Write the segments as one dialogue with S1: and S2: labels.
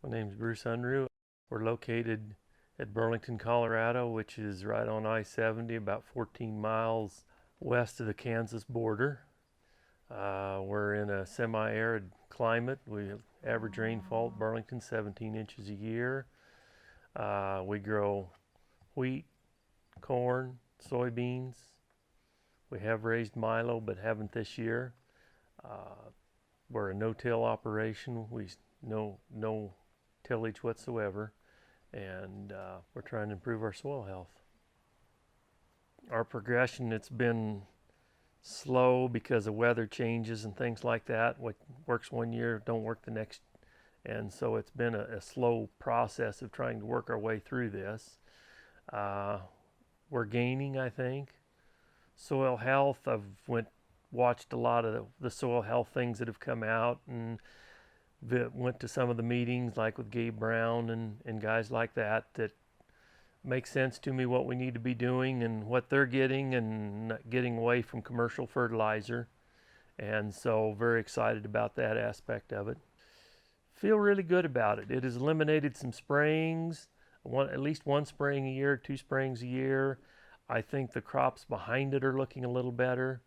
S1: My name's Bruce Unruh. We're located at Burlington, Colorado, which is right on I-70, about 14 miles west of the Kansas border. We're in a semi-arid climate. We average rainfall at Burlington 17 inches a year. We grow wheat, corn, soybeans. We have raised milo, but haven't this year. We're a no-till operation. We no tillage whatsoever, and we're trying to improve our soil health. Our progression, it's been slow because of weather changes and things like that. What works one year don't work the next, and so it's been a slow process of trying to work our way through this. We're gaining, I think. Soil health, I've watched a lot of the soil health things that have come out, and went to some of the meetings like with Gabe Brown and guys like that make sense to me what we need to be doing and what they're getting, and getting away from commercial fertilizer. And so very excited about that aspect of it. Feel really good about it. It has eliminated some sprayings, at least one spraying a year, 2 sprayings a year. I think the crops behind it are looking a little better.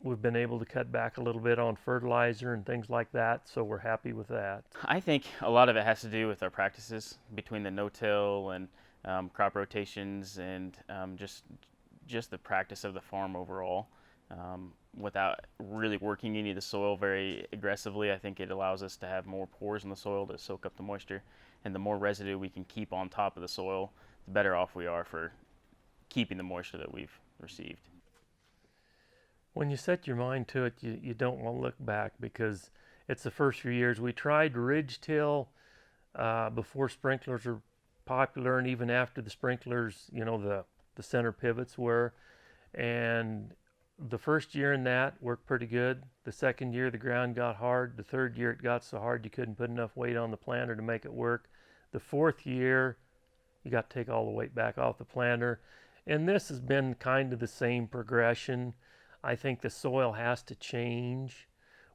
S1: We've been able to cut back a little bit on fertilizer and things like that, so we're happy with that.
S2: I think a lot of it has to do with our practices between the no-till and crop rotations, and just the practice of the farm overall. Without really working any of the soil very aggressively, I think it allows us to have more pores in the soil to soak up the moisture, and the more residue we can keep on top of the soil, the better off we are for keeping the moisture that we've received.
S1: When you set your mind to it, you don't want to look back, because it's the first few years. We tried ridge till before sprinklers were popular, and even after the sprinklers, the center pivots were. And the first year in that worked pretty good. The second year the ground got hard. The third year it got so hard you couldn't put enough weight on the planter to make it work. The fourth year you got to take all the weight back off the planter. And this has been kind of the same progression. I think the soil has to change.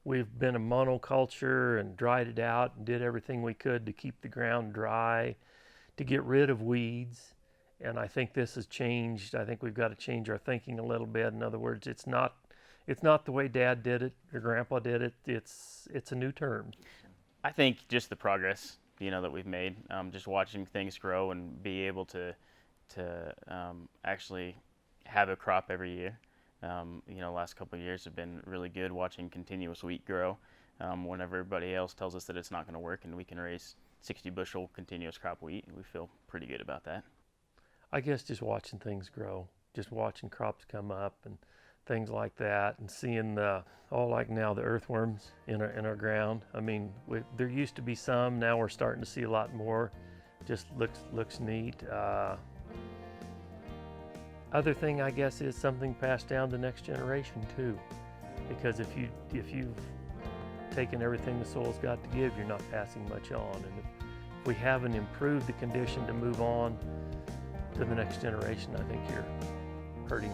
S1: We've been a monoculture and dried it out and did everything we could to keep the ground dry, to get rid of weeds. And I think this has changed. I think we've got to change our thinking a little bit. In other words, it's not the way Dad did it or Grandpa did it. It's a new term.
S2: I think just the progress, that we've made, just watching things grow and be able to actually have a crop every year. Last couple of years have been really good, watching continuous wheat grow. When everybody else tells us that it's not going to work and we can raise 60 bushel continuous crop wheat, we feel pretty good about that.
S1: I guess just watching things grow, just watching crops come up and things like that, and seeing like now the earthworms in our ground. I mean, there used to be some, now we're starting to see a lot more. Just looks neat. Other thing, I guess, is something passed down to the next generation too, because if you've taken everything the soil's got to give, you're not passing much on. And if we haven't improved the condition to move on to the next generation, I think you're hurting